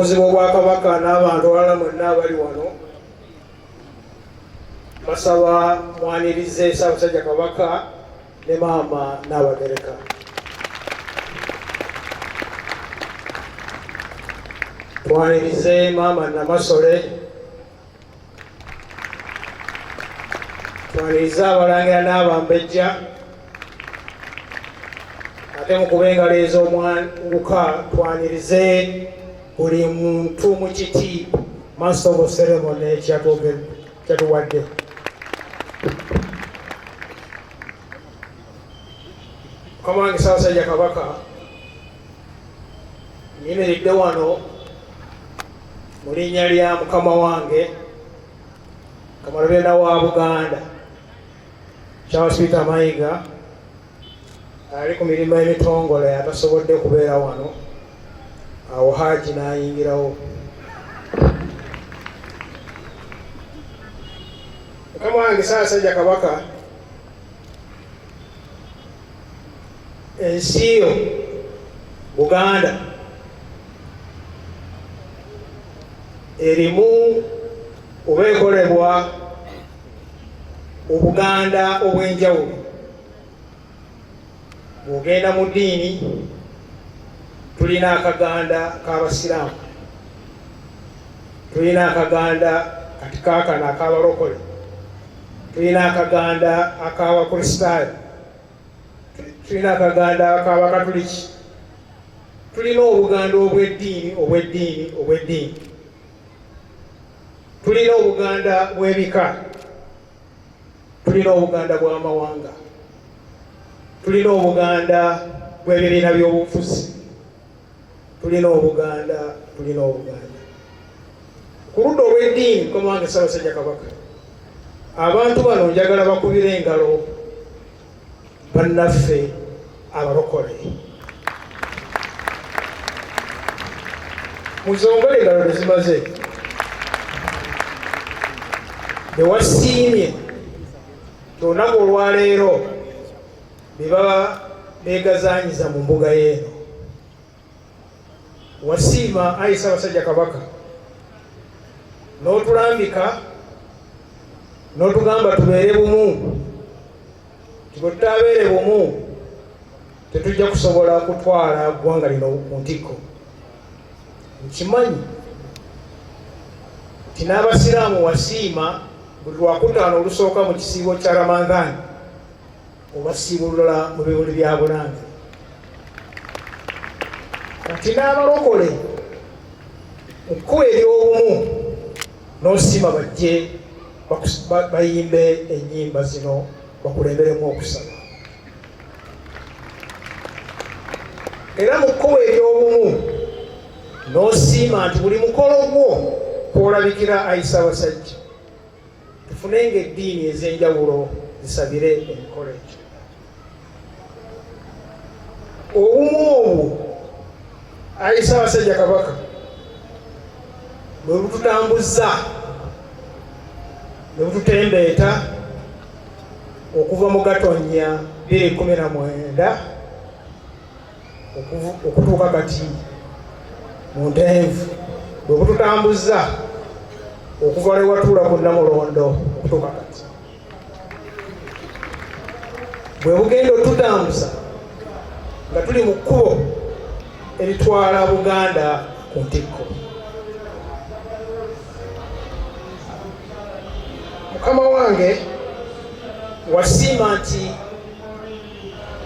abakozi b'Obwakabaka n'abantu abalala mwenna abali wano basaba mwanirize Ssaabasajja Kabaka ne maama n'abagereka. Twanirize maama Namasole, twanirize Abalangira n'Abambejja, ate mukube engalo ez'omwanguka twanirize buli muntu mu kitiibwa Master of Ceremony kyatuwadde. Mukama wange Ssaabasajja Kabaka, nyimiridde wano mu linnya lya mukama wange Kamalobenda wa Buganda Charles Peter Mayiga ali ku mirimu emitongole atasobodde kubeera wano, awo Haji n'ayingirawo. Mukama wange Ssaabasajja Kabaka, ensi yo Buganda erimu oba ekolebwa Obuganda obw'enjawulo. Bw'ogenda mu ddiini tulina akaganda k'Abasiraamu, tulina akaganda kati kaakano ak'abalokole, tulina akaganda ak'Abakristaayo, tulina akaganda ak'Abakatuliki, tulina Obuganda obw'eddiini, tulina Obuganda bw'ebika, tulina Obuganda bw'amawanga, tulina Obuganda bw'ebibiina by'obufuzi, tulina Obuganda. Ku ludda olw'eddiini, Mukama wange Ssaabasajja Kabaka, abantu bano njagala bakubire engalo bannaffe abalokole. Muzongole engalo tezimaze. Bewasiimye olunaku olwaleero be baba beegazaanyiza mu mbuga y'eno. Wasiima Ayi Ssaabasajja Kabaka, n'otulambika n'otugamba tubeere bumu. Bwe tutabeere bumu tetujja kusobola kutwala ggwanga lino ku ntikko. Nkimanyi nti n'Abasiraamu wasiima buli Lwakutaano olusooka mu kisiibo kya Ramadhaani obasiibulula mu bibuli bya Bulange. Kati n'abalokole mu kkubo ery'obumu n'osiima bajje bayimbe ennyimba zino bakulemberemu okusaba. Era mu kkubo ery'obumu n'osiima nti buli mukolo gwo kwolabikira Ayi Ssaabasajja, tufunenga eddiini ez'enjawulo zisabire emikolo egyo. Obumu obwo Ayi Ssaabasajja Kabaka bwe bututambuzza ne bututembeeta okuva mu Gatonnya 2019 okutuuka kati mu Ntenvu, bwe bututambuzza okuva ne watuula ku Namulondo okutuuka kati, bwe bugenda otutambuza nga tuli mu kkubo eritwala Buganda ku ntikko. Mukama wange wasiima nti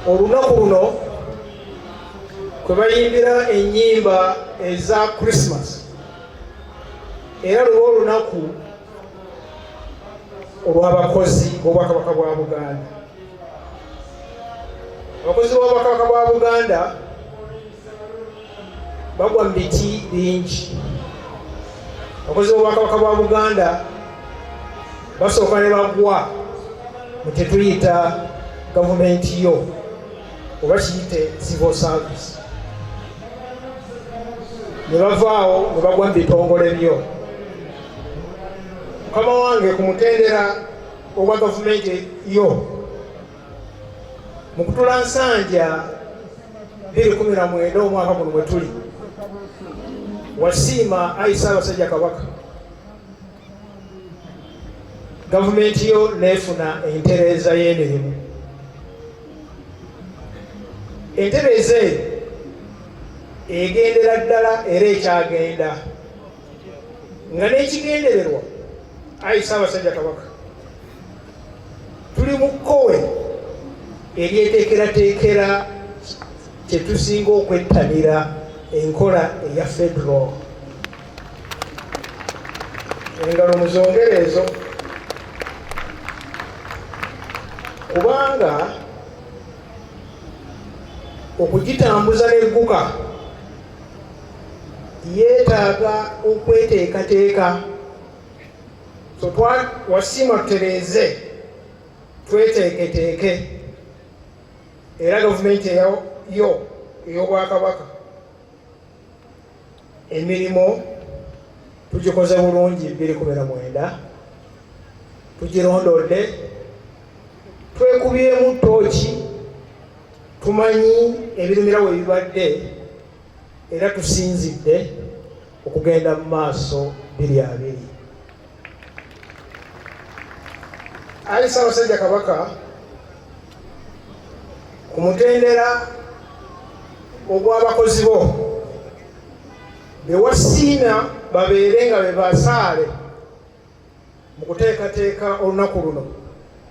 olunaku luno kwe bayimbira ennyimba eza Christmas, era luba olunaku olw'abakozi b'Obwakabaka bwa Buganda. Abakozi b'Obwakabaka bwa Buganda bagwa mu biti bingi. Abakozi b'Obwakabaka bwa Buganda basooka ne bagwa mu tetuyita gavumenti yo oba kiyite civil service, ne bavaawo ne bagwa mu bitongole byo. Mukama wange ku mutendera ogwa gavumenti yo mu kutula Nsanja 2019 omwaka guno mwe tuli, wasiima ayi Ssaabasajja Kabaka, gavumenti yo neefuna entereeza y'emirimu. Entereeza eyo egendera ddala era ekyagenda nga n'ekigendererwa ayi Ssaabasajja Kabaka, tuli mu kkowe eryeteekerateekera kye tusinga okwettanira enkola eya federal. Engalo muzongereezo kubanga okugitambuza n'egguka yeetaaga okweteekateeka. So wasiima tutereeze tweteeketeeke, era gavumenti yo ey'Obwakabaka emirimu tugikoze bulungi 2019, tugirondodde, twekubyemu ttooki, tumanyi ebirumira we bibadde era tusinzidde okugenda mu maaso 2020. Ayi Ssaabasajja Kabaka, ku mutendera ogw'abakozi bo be wasiima babeere nga be basaale mu kuteekateeka olunaku luno,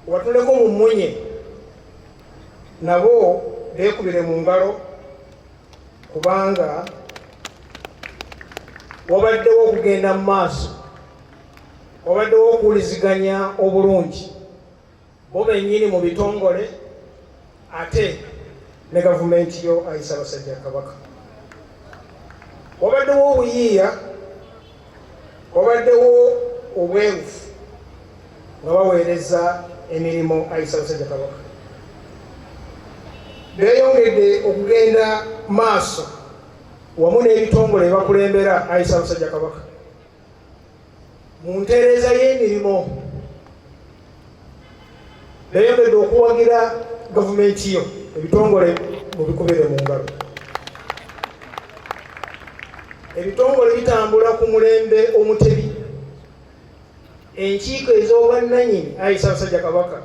watuleko mu mmunye nabo beekubire mu ngalo, kubanga wabaddewo okugenda mu maaso, wabaddewo okuwuliziganya obulungi bo bennyini mu bitongole ate ne gavumenti yo ayi Ssaabasajja Kabaka. Wabaddewo obuyiiya, wabaddewo obwerufu nga baweereza emirimu ayi Ssaabasajja Kabaka. Beeyongedde okugenda maaso wamu n'ebitongole bakulembera ayi Ssaabasajja Kabaka mu ntereeza y'emirimu. Beeyongedde okuwagira gavumenti yo ebitongole mu bikubire mu ngalo. Ebitongole bitambula ku mulembe omutebi. Enkiiko ez'obwannannyini ayi Ssaabasajja Kabaka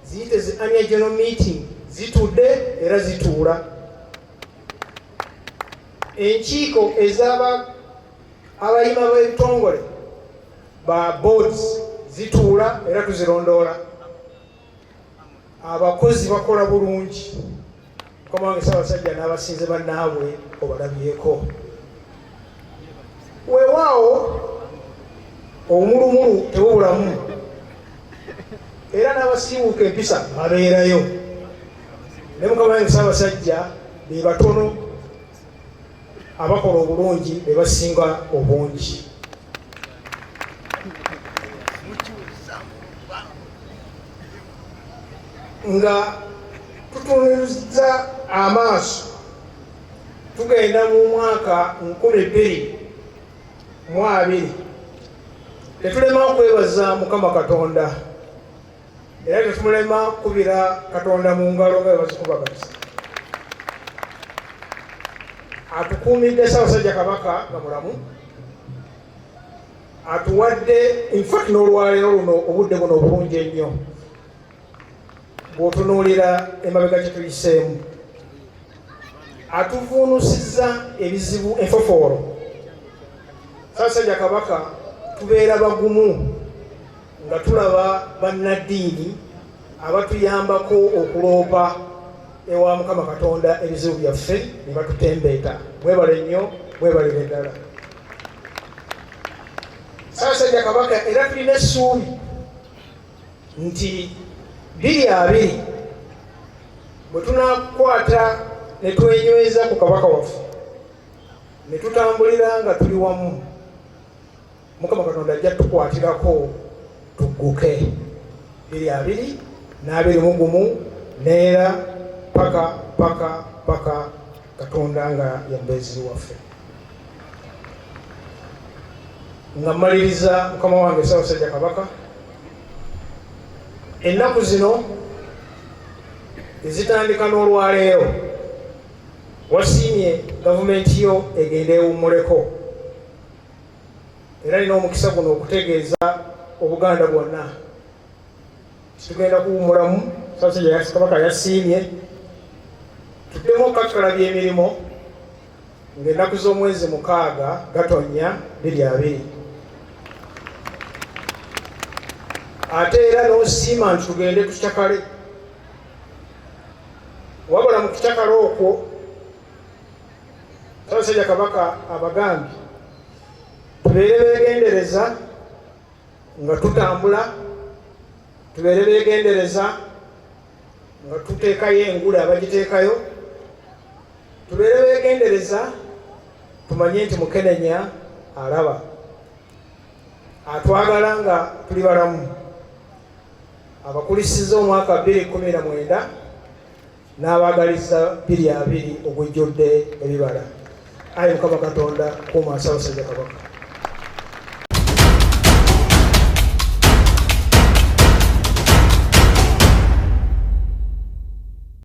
ziyite zi annual general meeting zitudde era zituula. Enkiiko abayima b'ebitongole ba boards zituula era tuzirondoola. Abakozi bakola bulungi. Mukama wange Ssaabasajja n'abasinze bannaabwe obalabyeko. Weewaawo omulumulu tebubulamu era n'abasiiwuuka empisa babeerayo. Ne Mukama wange Ssaabasajja be batono abakola obulungi be basinga obungi. Nga tutunuza amaaso tugenda mu mwaka 2020, tetulema kwebaza Mukama Katonda era tetulema kubira Katonda mu ngalo nga bazikubagasa. Atukuumidde Ssaabasajja Kabaka nga mulamu, atuwadde infact n'olwaleero luno obudde buno obulungi ennyo bw'otunuulira emabega kye tuyiseemu. Atuvuunusizza ebizibu enfofoolo. Ssaabasajja Kabaka tubeera bagumu nga tulaba bannaddiini abatuyambako okuloopa ewa Mukama Katonda ebizibu byaffe ne batutembeeta. Mwebale nnyo, mwebalire ddala. Ssaabasajja Kabaka era tulina essuubi nti 2020 bwe tunakwata ne twenyweza ku Kabaka waffe ne tutambulira nga tuli wamu, Mukama Katonda ajja tukwatirako tugguke 2021 neera paka Katonda nga yambeezi waffe. Nga mmaliriza Mukama wange Ssaabasajja Kabaka, ennaku zino ezitandika n'olwaleero wasiimye gavumenti yo egende ewummuleko era alina omukisa guno okutegeeza Obuganda bwonna tugenda kuwumulamu Ssaabasajja Kabaka yasiimye tuddemu okukakkalabya emirimu ng'ennaku z'omwezi 6 Gatonnya 2020 ate era n'osiima nti tugende tukyakale wabula mu kukyakala okwo Ssaabasajja Kabaka abagambye tubeere beegendereza nga tutambula, tubeere beegendereza nga tuteekayo engule abagiteekayo, tubeere beegendereza tumanye nti Mukenenya alaba atwagala nga tuli balamu. Abakulisiza omwaka 2019 n'abaagaliza 2020 ogujjudde ebibala. Ayi Mukama Katonda kuuma Ssaabasajja Kabaka.